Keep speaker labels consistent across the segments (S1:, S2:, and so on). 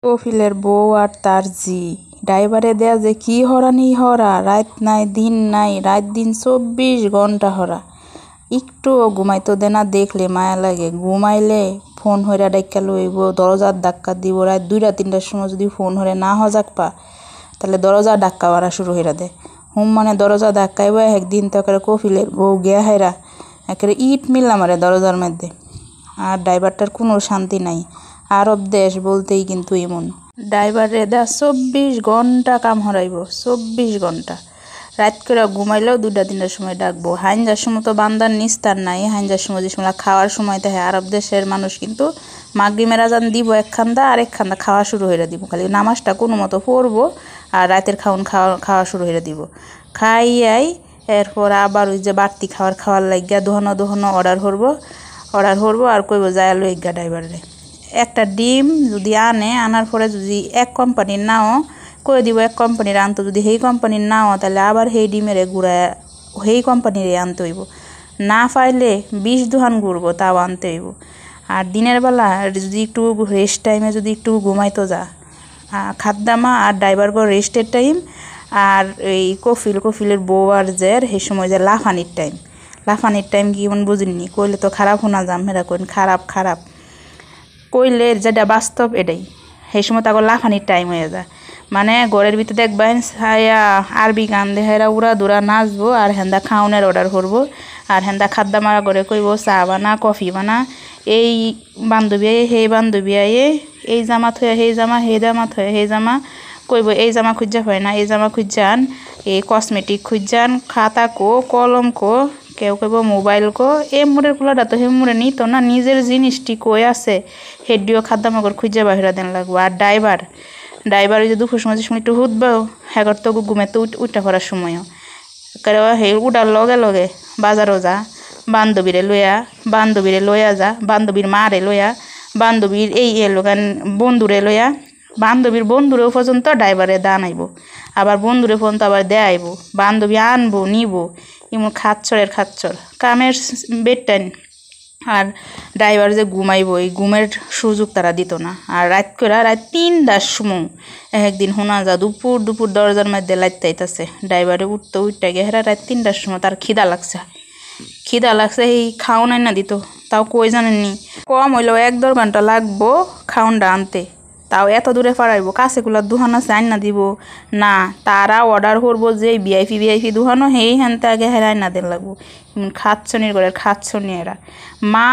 S1: কফিলের বউ আর তার জি ড্রাইভারে দেয়া যে কি হরানি হরা, রাত নাই দিন নাই, রাত দিন 24 ঘন্টা হরা। একটুও ঘুমাইতো দে না, দেখলে মায়া লাগে। ঘুমাইলে ফোন হইরা ডাইকা লইব, দরজার ধাক্কা দিব। রাত 2টা 3টার সময় যদি ফোন হরে না হজাক পা, তাহলে দরজা ধাক্কা মারা শুরু হইরা দে। মানে দরজা ধাক্কাইব। একদিন তো একেবারে কফিলের বউ গিয়া হাইরা একেবারে ইট মিললাম আরে দরজার মধ্যে। আর ড্রাইভারটার কোনো শান্তি নাই। আরব দেশ বলতেই কিন্তু এমন। ড্রাইভারে দা 24 ঘন্টা কাম হরাইব, 24 ঘন্টা। রাত করে ঘুমাইলেও 2টা 3টার সময় ডাকবো। হাইনজার সময় তো বান্দার নিস্তার নাই। হাইনজার সময় যে সময় খাওয়ার সময় থাকে, আরব দেশের মানুষ কিন্তু মাগরিবের আজান দিব একখান্দা, আর একখান্দা খাওয়া শুরু হইরা দিব। খালি নামাজটা কোনো মতো পড়বো আর রাতের খাওয়া শুরু হইরা দিব। খাইয়াই এরপর আবার ওই যে বাড়তি খাওয়ার লাগিয়া দোহানো অর্ডার করবো আর কইব যায় লইগা ড্রাইভারে। একটা ডিম যদি আনার পরে যদি এক কোম্পানির নাও কয়ে দিব, এক কোম্পানির আনতো, যদি সেই কোম্পানির নাও তাহলে আবার সেই ডিমের ঘুরায় সেই কোম্পানির আনতে হইব। না পাইলে 20 দোকান ঘুরবো, তাও আনতে হইব। আর দিনের বেলা যদি একটু রেস্ট টাইমে যদি একটু ঘুমাইতো যা, খাদ্দামা আর ড্রাইভারগো রেস্টের টাইম, আর এই কফিলের বউ আর জের সেই সময় যে লাফানির টাইম কি এমন বুঝিনি। কইলে তো খারাপ শোনা যাম, হেরা কইন খারাপ কইলে যেটা বাস্তব এটাই। সেই সময় তাকে লাফানির টাইম হয়ে যায়। মানে ঘরের ভিতরে দেখবেন ছায়া আরবি গান দেহেরা উড়া দুরা নাচবো, আর হেন্দা খাওনের অর্ডার করবো, আর হেন্দা খাদ্যা মারা করে কইব চা বানা, কফি বানা। এই বান্ধবী আয়ে সেই বান্ধবী আয়ে, এই জামা থয়ে সেই জামা, সেই জামা থয়ে সেই জামা। কইব এই জামা খুঁজা হয় না, এই জামা খুঁজান, এই কসমেটিক খুঁজান, খাতা কো, কলম কো, কেউ কইব মোবাইল কো। এ মুড়ের কুলাটা তো হে মুড়ে নিত না, নিজের জিনিসটি কই আছে হেডিও খাদ্যামাগর খুঁজা বাহিরা দেন লাগবো। আর ড্রাইভার ওই যে দুপুর সময় একটু হুদবাও, হ্যাঁ তো ঘুমে তো উঠা করার সময়ও হে উডার লগে বাজারও যা, বান্ধবীরে লইয়া যা, বান্ধবীর মারে লইয়া, বান্ধবীর এই লোকান বন্ধুরে লইয়া, বান্ধবীর বন্ধুরেও পর্যন্ত ড্রাইভারে দান আইব, আবার বন্ধুরে পর্যন্ত আবার দেয়াইব, বান্ধবী আনবো নিব। এমন খাচ্ছর কামের বেডটাইন। আর ড্রাইভার যে ঘুমাইব, এই ঘুমের সুযোগ তারা দিত না। আর রাত 3টার সময় একদিন শোনা যা দুপুর দরজার মধ্যে লাইতাইতেছে। ড্রাইভারে উঠতে গিয়ে রাত 3টার সময় তার খিদা লাগছে, এই খাওন না দিত। তাও কই জানেননি, কম হইলেও 1-1.5 ঘন্টা লাগবো খাওনটা আনতে। তাও এত দূরে পাড়াইবো, কাছেগুলো দুহান আছে আইন না দিব না। তারা অর্ডার করবো যে ভিআইপি দুহানো, সেই হ্যানতে আগে হেরাই না দেন লাগবো। খাচ্ছনির করে খাচ্ছনি এরা। মা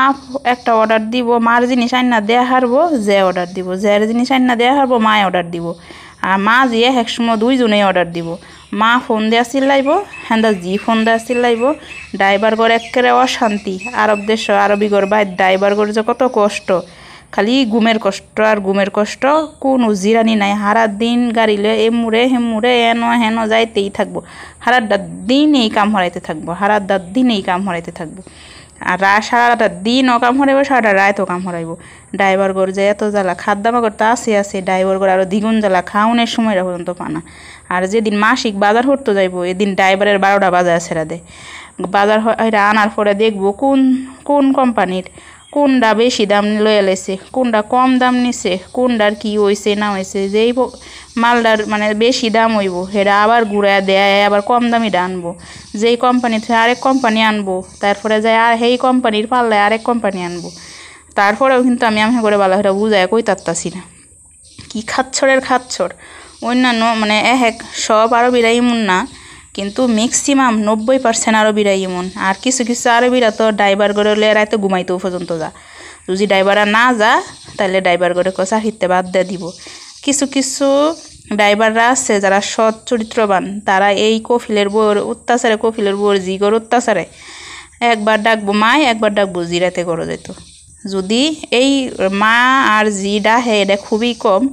S1: একটা অর্ডার দিব, মার জিনিস আইন না দেয়া হারবো, যে অর্ডার দিব, জের জিনিস আইন না দেয়া হারবো, মায় অর্ডার দিব। আর মা জিয়ে একসময় 2জনেই অর্ডার দিব। মা ফোন দেওয়া চিল্লাইব, হ্যান্দা জি ফোন দেওয়া চিল্লাইব। ড্রাইভার ঘর একেবারে অশান্তি। আরব দেশ আরবি ঘর বাই ড্রাইভার ঘর যে কত কষ্ট, খালি ঘুমের কষ্ট, কোনো জিরানি নাই। হারা দিন গাড়ি লয়ে হেমুরে হেন যাইতেই থাকবো। হারাটা দিন এই কাম হরাইতে থাকবো। আর সারাটা দিন ও কাম হরাইব, সারাটা রাতও কাম হরাইব। ড্রাইভার ঘর যে এত জ্বালা, খাদ্যামা করতে আছে ড্রাইভার ঘর আরো দ্বিগুণ জ্বালা, খাওনের সময়টা পর্যন্ত পানা। আর যেদিন মাসিক বাজার হরতে যাইব, এদিন ড্রাইভারের 12টা বাজার ছেড়া দেয়। বাজার আনার পরে দেখবো কোন কোম্পানির কোনটা বেশি দাম লয়ে লেছে, কোনটা কম দাম নিছে, কোনটার কি হয়েছে না হয়েছে। যেই মালটার মানে বেশি দাম হইব সেটা আবার ঘুরায় দেয়, আবার কম দামিটা আনবো। যেই কোম্পানি থেকে আরেক কোম্পানি আনবো, তারপরে যায় আর সেই কোম্পানির পাল্লায় আরেক কোম্পানি আনবো। তারপরেও কিন্তু আমি করে ভালো সেটা বুঝায় কই তারতাছি না। কি খাচ্ছর অন্যান্য মানে সব আরবিরা এমন না, কিন্তু ম্যাক্সিমাম 90% আরবিরা এমন। আর কিছু আরবিরা তো ড্রাইভার করে রাতে ঘুমাইতেও পর্যন্ত যা। যদি ড্রাইভাররা না যা, তাহলে ড্রাইভার করে চাকরিতে বাদ দিয়ে দিব। কিছু ড্রাইভাররা আছে যারা সৎ চরিত্রবান, তারা এই কফিলের বউর জিগর অত্যাচারে একবার ডাকবো মায়, একবার ডাকবো জিরাতে করে যেত। যদি এই মা আর জি ডাহে, এটা খুবই কম।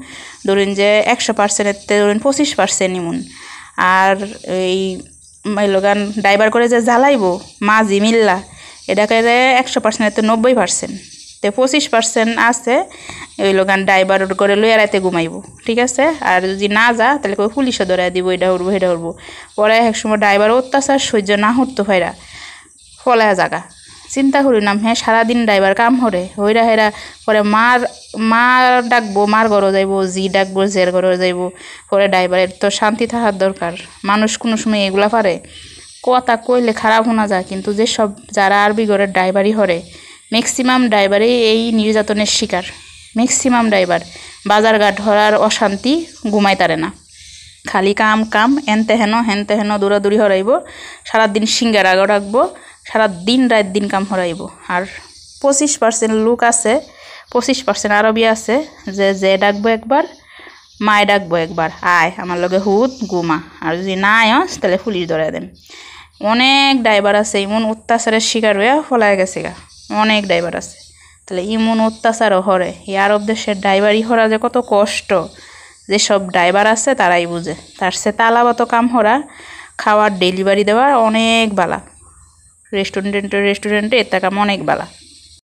S1: ধরুন যে 100%-এর ধরুন 25% এমন। আর এই লোগান ড্রাইভার করে যে জ্বালাইবো মা জি মিল্লা, এটাকে 100%-এর 90%, 25% আছে ওই লোগান ড্রাইভার করে লইয়া রাতে ঘুমাইব, ঠিক আছে। আর যদি না যা, তাহলে পুলিশও ধরাই দিব, এটা উড়বো। পরে এক সময় ড্রাইভার অত্যাচার সহ্য না হতো ফলায়া জাগা, চিন্তা করি নাম হ্যাঁ সারাদিন ড্রাইভার কাম হরে হইরা হেরা পরে মার ডাকবো মার ঘরও যাইবো জি ডাকবো জের ঘরও যাইবো পরে ড্রাইভারের তো শান্তি থাকার দরকার। মানুষ কোনো সময় এগুলা পারে কথা কইলে খারাপ শোনা যায়, কিন্তু যেসব যারা আরবি ঘরের ড্রাইভারই হরে ম্যাক্সিমাম ড্রাইভারই এই নির্যাতনের শিকার। ম্যাক্সিমাম ড্রাইভার বাজারঘাট হরার অশান্তি ঘুমাই তারে না, খালি কাম কাম এনতে হেন দৌড়াদৌড়ি হরাইব, সারাদিন সিঙ্গারা রাখবো, সারাদিন রাত দিন কাম হরাইব। আর 25% লোক আছে, 25% আরবি আছে যে যে ডাকবো একবার মায় ডাকবো একবার আয় আমার লগে হুদ গুমা, আর যদি না আয়স তাহলে পুলিশ ধরে দেন। অনেক ড্রাইভার আছে এমন অত্যাচারের শিকার হইয়া ফলায় গেছে গা, অনেক ড্রাইভার আছে। তাহলে এমন অত্যাচারও হরে এই আরব দেশের ড্রাইভারই হরা যে কত কষ্ট, যেসব ড্রাইভার আছে তারাই বুঝে। তার সে তালাবাতো কাম হরা খাওয়ার ডেলিভারি দেওয়ার অনেক বালা, রেস্টুরেন্টে এর কাম অনেক বালা।